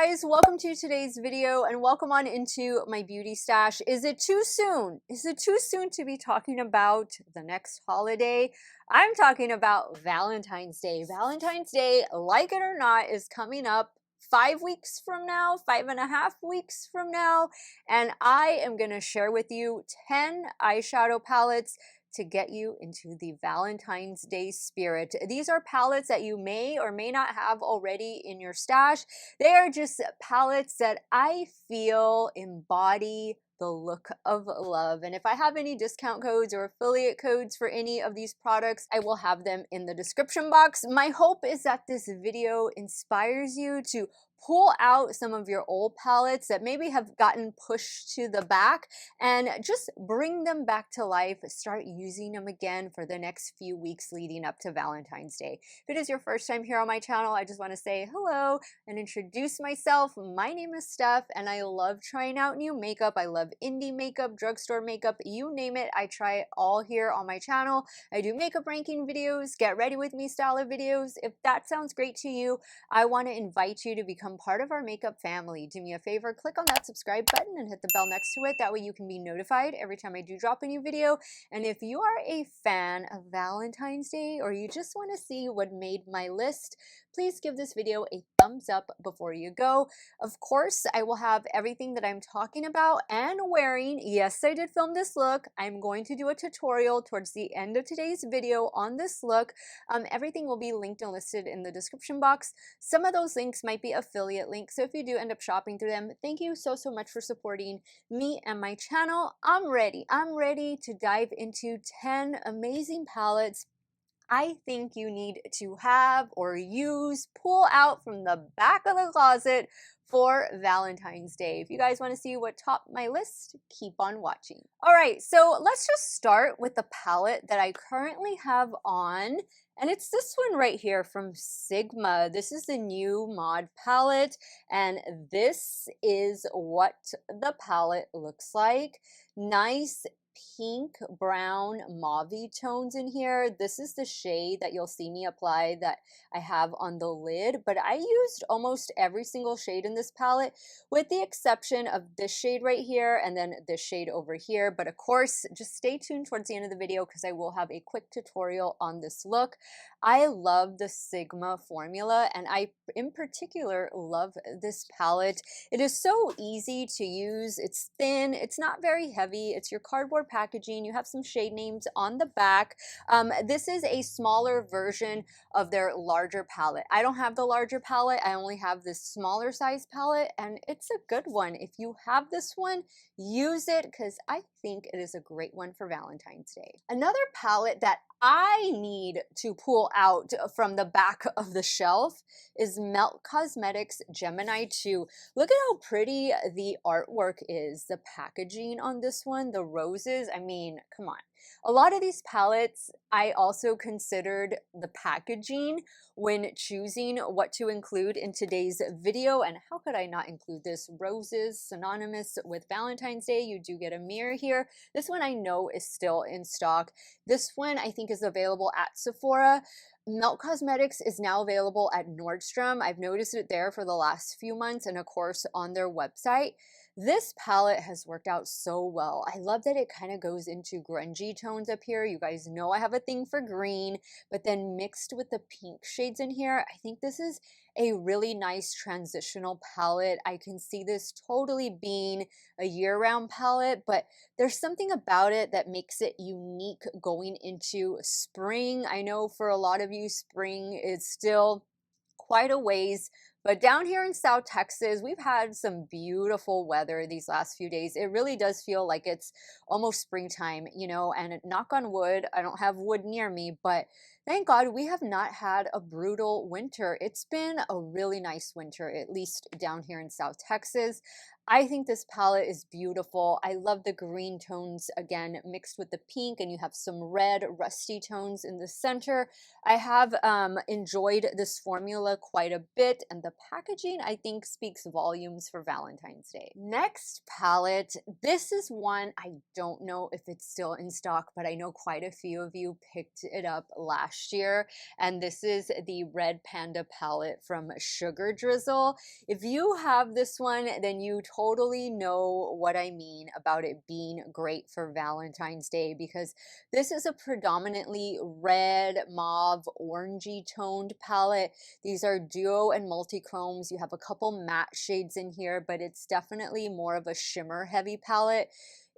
guys, welcome to today's video and welcome on into my beauty stash. Is it too soon? Is it too soon to be talking about the next holiday? I'm talking about Valentine's Day. Valentine's Day, like it or not, is coming up 5 weeks from now, 5.5 weeks from now, and I am going to share with you 10 eyeshadow palettes to get you into the Valentine's Day spirit. These are palettes that you may or may not have already in your stash. They are just palettes that I feel embody the look of love. And if I have any discount codes or affiliate codes for any of these products, I will have them in the description box. My hope is that this video inspires you to pull out some of your old palettes that maybe have gotten pushed to the back and just bring them back to life. Start using them again for the next few weeks leading up to Valentine's Day. If it is your first time here on my channel, I just want to say hello and introduce myself. My name is Steff and I love trying out new makeup. I love indie makeup, drugstore makeup, you name it. I try it all here on my channel. I do makeup ranking videos, get ready with me style of videos. If that sounds great to you, I want to invite you to become part of our makeup family. Do me a favor, click on that subscribe button and hit the bell next to it. That way you can be notified every time I do drop a new video. And if you are a fan of Valentine's Day or you just want to see what made my list, please give this video a thumbs up before you go. Of course, I will have everything that I'm talking about and wearing. Yes, I did film this look. I'm going to do a tutorial towards the end of today's video on this look. Everything will be linked and listed in the description box. Some of those links might be affiliate links, so if you do end up shopping through them, thank you so much for supporting me and my channel. I'm ready to dive into 10 amazing palettes I think you need to have or use, pull out from the back of the closet for Valentine's Day. If you guys want to see what topped my list, keep on watching. All right, so let's just start with the palette that I currently have on. And it's this one right here from Sigma. This is the new mod palette. And this is what the palette looks like. Nice pink, brown, mauve tones in here. This is the shade that you'll see me apply that I have on the lid, but I used almost every single shade in this palette with the exception of this shade right here and then this shade over here. But of course, just stay tuned towards the end of the video because I will have a quick tutorial on this look. I love the Sigma formula and I in particular love this palette. It is so easy to use. It's thin, it's not very heavy, it's your cardboard packaging. You have some shade names on the back. This is a smaller version of their larger palette. I don't have the larger palette. I only have this smaller size palette and it's a good one. If you have this one, use it because I think it is a great one for Valentine's Day. Another palette that I need to pull out from the back of the shelf is Unearthly Cosmetics Gemini 2. Look at how pretty the artwork is. The packaging on this one, the roses, I mean, come on. A lot of these palettes, I also considered the packaging when choosing what to include in today's video. And how could I not include this? Roses, synonymous with Valentine's Day. You do get a mirror here. This one I know is still in stock. This one I think is available at Sephora. Melt Cosmetics is now available at Nordstrom. I've noticed it there for the last few months and of course on their website. This palette has worked out so well. I love that it kind of goes into grungy tones up here. You guys know I have a thing for green, but then mixed with the pink shades in here, I think this is a really nice transitional palette. I can see this totally being a year-round palette, but there's something about it that makes it unique going into spring. I know for a lot of you, spring is still quite a ways. But down here in South Texas, we've had some beautiful weather these last few days. It really does feel like it's almost springtime, you know, and knock on wood, I don't have wood near me, but thank God we have not had a brutal winter. It's been a really nice winter, at least down here in South Texas. I think this palette is beautiful. I love the green tones again mixed with the pink, and you have some red rusty tones in the center. I have enjoyed this formula quite a bit, and the packaging I think speaks volumes for Valentine's Day. Next palette, this is one I don't know if it's still in stock, but I know quite a few of you picked it up last year, and this is the Red Panda palette from Sugar Drizzle. If you have this one, then you totally know what I mean about it being great for Valentine's Day, because this is a predominantly red, mauve, orangey toned palette. These are duo and multi-chromes. You have a couple matte shades in here, but it's definitely more of a shimmer heavy palette.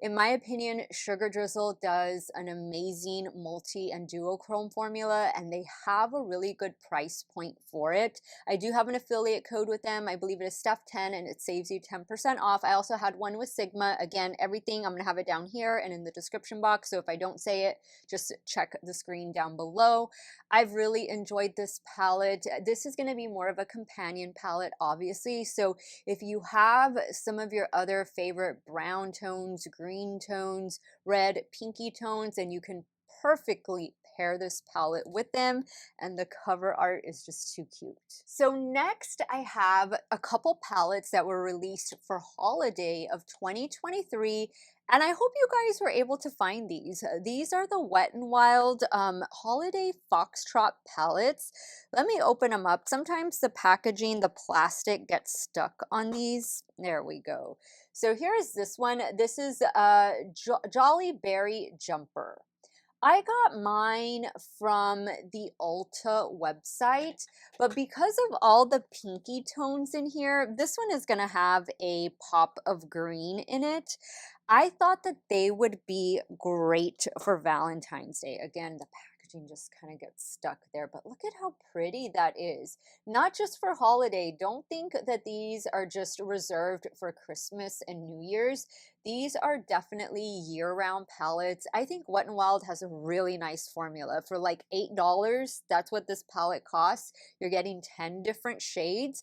In my opinion, Sugar Drizzle does an amazing multi and duochrome formula, and they have a really good price point for it. I do have an affiliate code with them. I believe it is Steff10, and it saves you 10% off. I also had one with Sigma. Again, everything, I'm going to have it down here and in the description box, so if I don't say it, just check the screen down below. I've really enjoyed this palette. This is going to be more of a companion palette, obviously, so if you have some of your other favorite brown tones, green tones, red, pinky tones, and you can perfectly pair this palette with them, and the cover art is just too cute. So next I have a couple palettes that were released for holiday of 2023, and I hope you guys were able to find these. These are the Wet n Wild holiday Foxtrop palettes. Let me open them up. Sometimes the packaging, the plastic gets stuck on these. There we go. So here's this one. This is a Jolly Berry Jumper. I got mine from the Ulta website, but because of all the pinky tones in here, this one is going to have a pop of green in it. I thought that they would be great for Valentine's Day. Again, the packaging just kind of gets stuck there, but look at how pretty that is. Not just for holiday. Don't think that these are just reserved for Christmas and New Year's. These are definitely year-round palettes. I think Wet n Wild has a really nice formula. For like $8, that's what this palette costs. You're getting 10 different shades.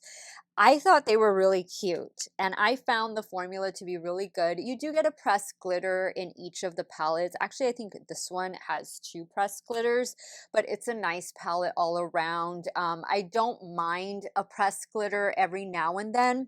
I thought they were really cute, and I found the formula to be really good. You do get a pressed glitter in each of the palettes. Actually, I think this one has 2 pressed glitters, but it's a nice palette all around. I don't mind a pressed glitter every now and then.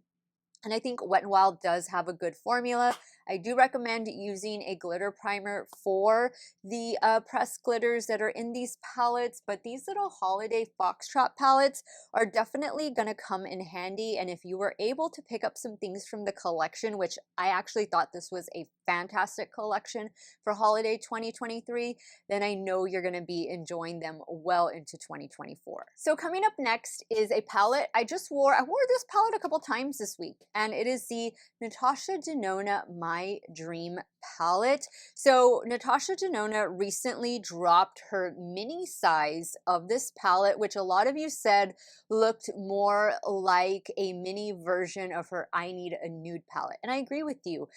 And I think Wet n Wild does have a good formula. I do recommend using a glitter primer for the pressed glitters that are in these palettes, but these little holiday Foxtrot palettes are definitely going to come in handy. And if you were able to pick up some things from the collection, which I actually thought this was a fantastic collection for holiday 2023, then I know you're going to be enjoying them well into 2024. So coming up next is a palette I wore this palette a couple times this week, and it is the Natasha Denona My Dream palette. So Natasha Denona recently dropped her mini size of this palette, which a lot of you said looked more like a mini version of her I Need a Nude palette. And I agree with you.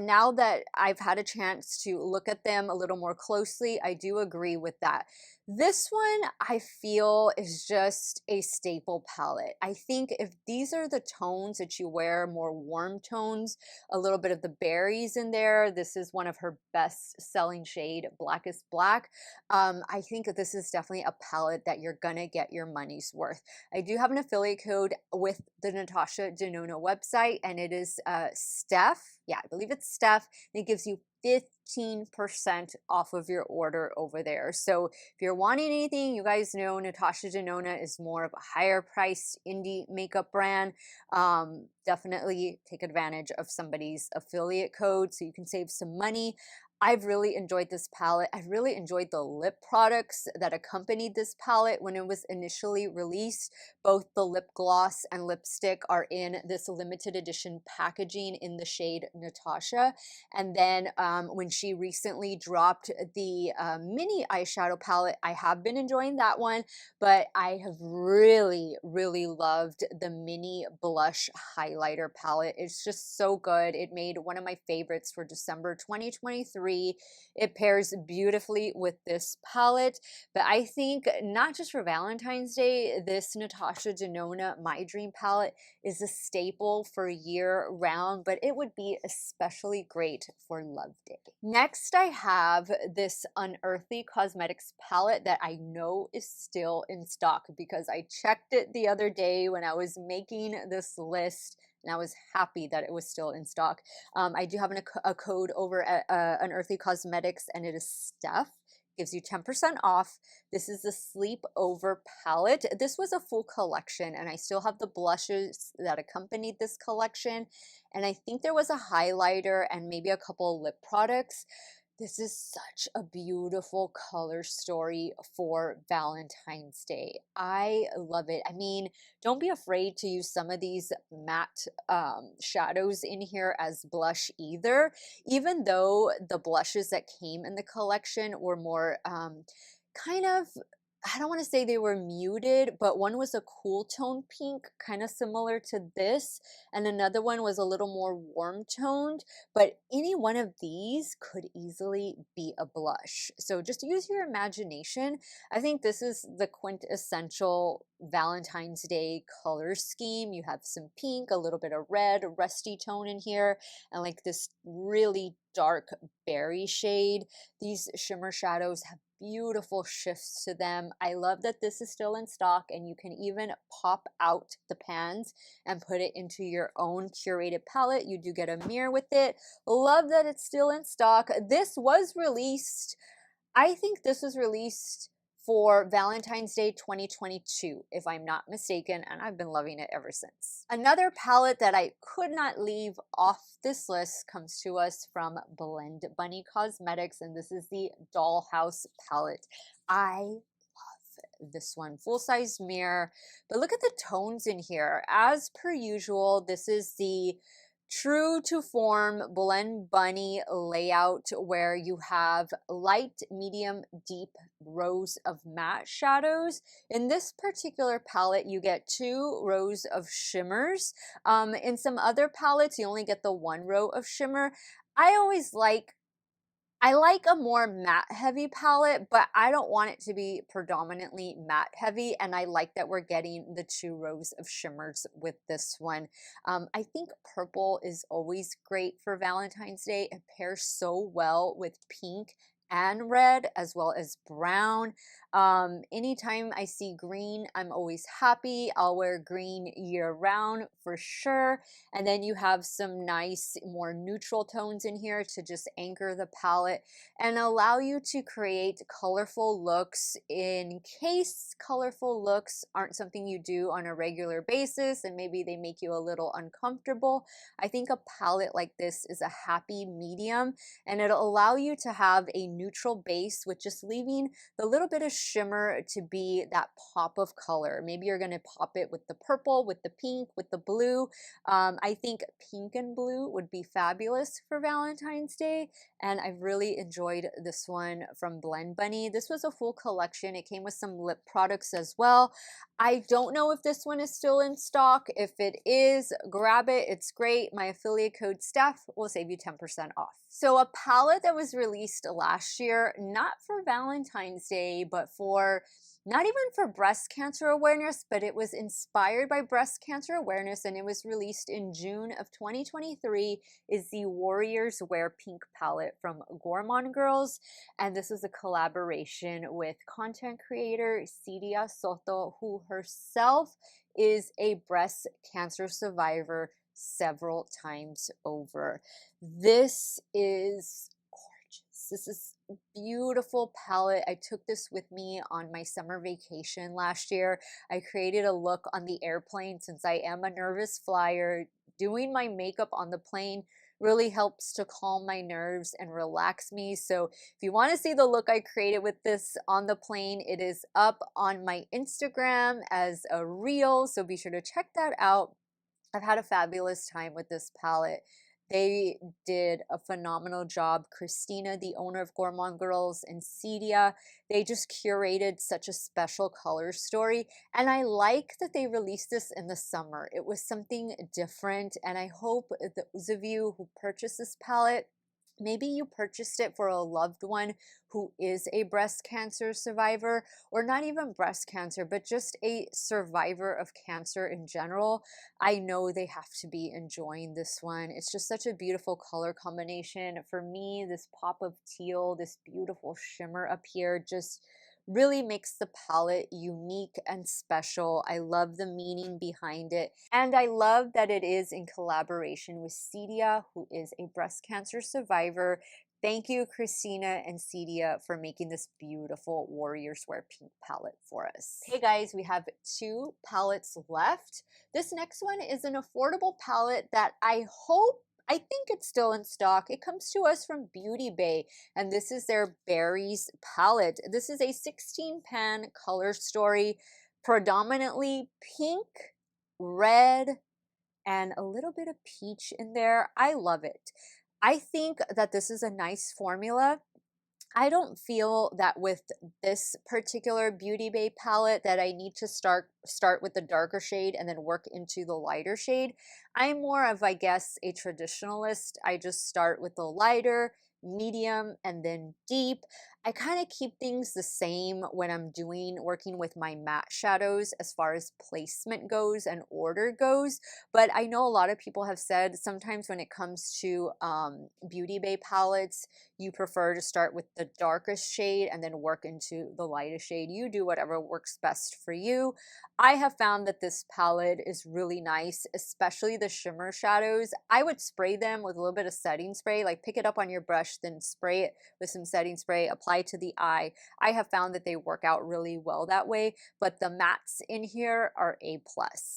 Now that I've had a chance to look at them a little more closely, I do agree with that. This one I feel is just a staple palette. I think if these are the tones that you wear, more warm tones, a little bit of the berries in there, this is one of her best selling shade, Blackest Black. I think that this is definitely a palette that you're gonna get your money's worth. I do have an affiliate code with the Natasha Denona website, and it is Steff. Yeah, I believe it's Steff. And it gives you 15% off of your order over there. So if you're wanting anything, you guys know Natasha Denona is more of a higher priced indie makeup brand. Definitely take advantage of somebody's affiliate code so you can save some money. I've really enjoyed this palette. I really enjoyed the lip products that accompanied this palette when it was initially released. Both the lip gloss and lipstick are in this limited edition packaging in the shade Natasha. And then when she recently dropped the mini eyeshadow palette, I have been enjoying that one, but I have really, really loved the mini blush highlighter palette. It's just so good. It made one of my favorites for December 2023. 2023. It pairs beautifully with this palette, but I think not just for Valentine's Day, this Natasha Denona My Dream palette is a staple for year round, but it would be especially great for Love Day. Next, I have this Unearthly Cosmetics palette that I know is still in stock because I checked it the other day when I was making this list, and I was happy that it was still in stock. I do have a code over at Unearthly Cosmetics, and it is Steff. Gives you 10% off. This is the Sleepover palette. This was a full collection, and I still have the blushes that accompanied this collection. And I think there was a highlighter and maybe a couple lip products. This is such a beautiful color story for Valentine's Day. I love it. I mean, don't be afraid to use some of these matte shadows in here as blush either, even though the blushes that came in the collection were more kind of, I don't want to say they were muted, but one was a cool tone pink, kind of similar to this, and another one was a little more warm toned, but any one of these could easily be a blush. So just use your imagination. I think this is the quintessential Valentine's Day color scheme. You have some pink, a little bit of red, a rusty tone in here, and like this really dark berry shade. These shimmer shadows have beautiful shifts to them. I love that this is still in stock, and you can even pop out the pans and put it into your own curated palette. You do get a mirror with it. Love that it's still in stock. This was released, I think this was released for Valentine's Day 2022, if I'm not mistaken, and I've been loving it ever since. Another palette that I could not leave off this list comes to us from Blend Bunny Cosmetics, and this is the Dollhouse palette. I love this one, full-size mirror, but look at the tones in here. As per usual, this is the true to form Blend Bunny layout where you have light, medium, deep rows of matte shadows. In this particular palette, you get 2 rows of shimmers. In some other palettes, you only get the 1 row of shimmer. I like a more matte heavy palette, but I don't want it to be predominantly matte heavy, and I like that we're getting the 2 rows of shimmers with this one. I think purple is always great for Valentine's Day. It pairs so well with pink and red as well as brown. Anytime I see green, I'm always happy. I'll wear green year round for sure. And then you have some nice, more neutral tones in here to just anchor the palette and allow you to create colorful looks in case colorful looks aren't something you do on a regular basis and maybe they make you a little uncomfortable. I think a palette like this is a happy medium, and it'll allow you to have a neutral base with just leaving the little bit of shimmer to be that pop of color. Maybe you're going to pop it with the purple, with the pink, with the blue. I think pink and blue would be fabulous for Valentine's Day, and I've really enjoyed this one from Blend Bunny. This was a full collection. It came with some lip products as well. I don't know if this one is still in stock. If it is, grab it. It's great. My affiliate code Steff will save you 10% off. So a palette that was released last year, not for Valentine's Day, but for not even for breast cancer awareness, but it was inspired by breast cancer awareness, and it was released in June of 2023, is the Warriors Wear Pink palette from Gourmand Girls. And this is a collaboration with content creator Cidia Soto, who herself is a breast cancer survivor several times over. This is gorgeous. This is a beautiful palette. I took this with me on my summer vacation last year. I created a look on the airplane since I am a nervous flyer. Doing my makeup on the plane really helps to calm my nerves and relax me. So if you want to see the look I created with this on the plane, it is up on my Instagram as a reel, so be sure to check that out. I've had a fabulous time with this palette. They did a phenomenal job. Christina, the owner of Gourmand Girls, and Cidia, they just curated such a special color story. And I like that they released this in the summer. It was something different. And I hope those of you who purchase this palette Maybe you purchased it for a loved one who is a breast cancer survivor, or not even breast cancer, but just a survivor of cancer in general. I know they have to be enjoying this one. It's just such a beautiful color combination. For me, this pop of teal, this beautiful shimmer up here, just really makes the palette unique and special. I love the meaning behind it. And I love that it is in collaboration with Cedia, who is a breast cancer survivor. Thank you, Christina and Cedia, for making this beautiful Warriors Wear pink palette for us. Hey guys, we have 2 palettes left. This next one is an affordable palette that I think it's still in stock. It comes to us from Beauty Bay, and this is their Berries palette. This is a 16-pan color story, predominantly pink, red, and a little bit of peach in there. I love it. I think that this is a nice formula. I don't feel that with this particular Beauty Bay palette that I need to start with the darker shade and then work into the lighter shade. I'm more of, I guess, a traditionalist. I just start with the lighter, medium, and then deep. I kind of keep things the same when I'm working with my matte shadows as far as placement goes and order goes. But I know a lot of people have said sometimes when it comes to Beauty Bay palettes, you prefer to start with the darkest shade and then work into the lightest shade. You do whatever works best for you. I have found that this palette is really nice, especially the shimmer shadows. I would spray them with a little bit of setting spray, like pick it up on your brush, then spray it with some setting spray, apply to the eye. I have found that they work out really well that way, but the mattes in here are A+.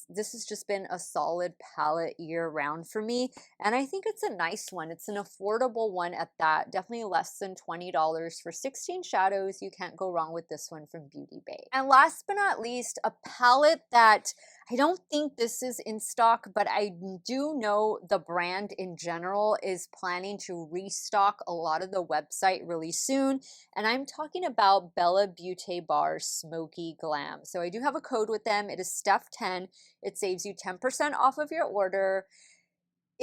This has just been a solid palette year round for me, and I think it's a nice one. It's an affordable one at that, definitely less than $20 for 16 shadows. You can't go wrong with this one from Beauty Bay. And last but not least, a palette that I don't think this is in stock, but I do know the brand in general is planning to restock a lot of the website really soon. And I'm talking about Bella Beaute Bar Smokey Glam. So I do have a code with them. It is Steff10. It saves you 10% off of your order.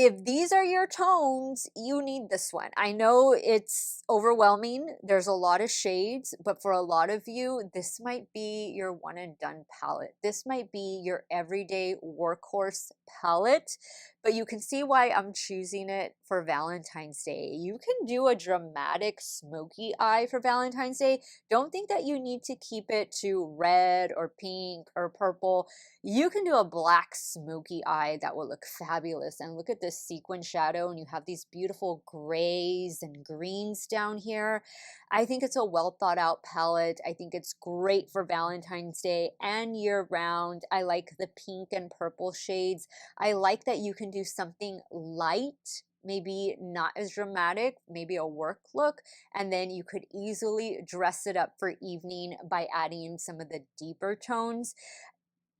If these are your tones, you need this one. I know it's overwhelming. There's a lot of shades, but for a lot of you, this might be your one and done palette. This might be your everyday workhorse palette, but you can see why I'm choosing it for Valentine's Day. You can do a dramatic smoky eye for Valentine's Day. Don't think that you need to keep it to red or pink or purple. You can do a black smoky eye that will look fabulous. And look at this sequin shadow, and you have these beautiful grays and greens down here. I think it's a well thought out palette. I think it's great for Valentine's Day and year round. I like the pink and purple shades. I like that you can do something light, maybe not as dramatic, maybe a work look, and then you could easily dress it up for evening by adding some of the deeper tones.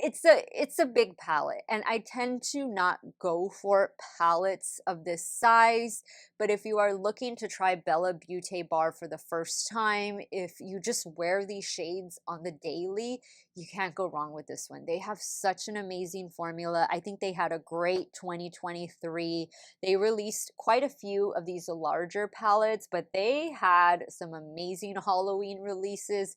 It's a big palette, and I tend to not go for palettes of this size, but if you are looking to try Bella Beaute Bar for the first time, if you just wear these shades on the daily, you can't go wrong with this one. They have such an amazing formula. I think they had a great 2023. They released quite a few of these larger palettes, but they had some amazing Halloween releases.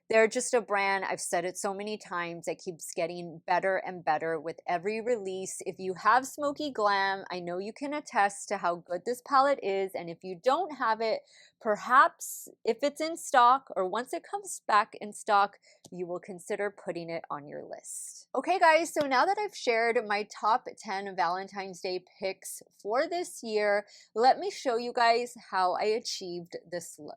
They're just a brand, I've said it so many times, that keeps getting better and better with every release. If you have Smokey Glam, I know you can attest to how good this palette is. And if you don't have it, perhaps if it's in stock or once it comes back in stock, you will consider putting it on your list. Okay guys, so now that I've shared my top 10 Valentine's Day picks for this year, let me show you guys how I achieved this look.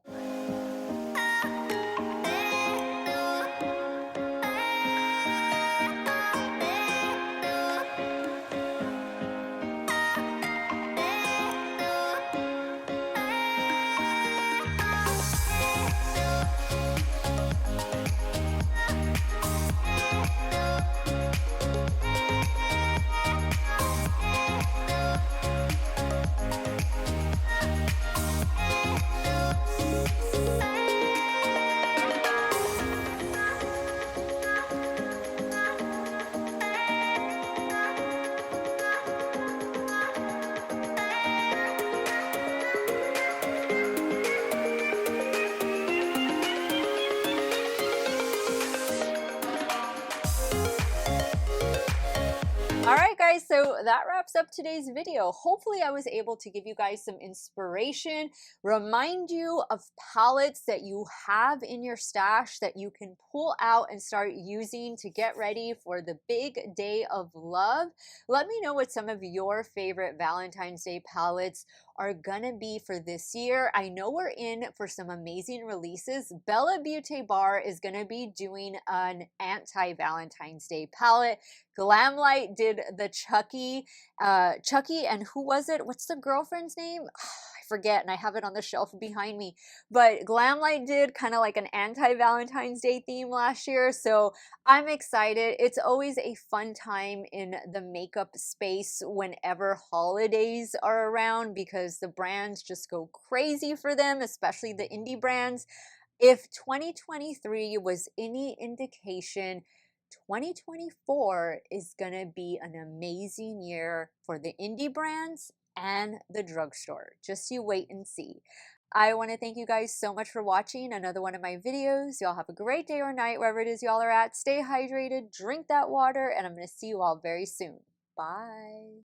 Alright guys, so that wraps up today's video. Hopefully I was able to give you guys some inspiration, remind you of palettes that you have in your stash that you can pull out and start using to get ready for the big day of love. Let me know what some of your favorite Valentine's Day palettes are gonna be for this year. I know we're in for some amazing releases. Bella Beaute Bar is gonna be doing an anti-Valentine's Day palette. Glamlight did the Chucky, and who was it? What's the girlfriend's name? I forget, and I have it on the shelf behind me. But Glamlight did kind of like an anti-Valentine's Day theme last year, so I'm excited. It's always a fun time in the makeup space whenever holidays are around because the brands just go crazy for them, especially the indie brands. If 2023 was any indication, 2024 is going to be an amazing year for the indie brands and the drugstore. Just you wait and see. I want to thank you guys so much for watching another one of my videos. Y'all have a great day or night wherever it is y'all are at. Stay hydrated, drink that water, and I'm going to see you all very soon. Bye.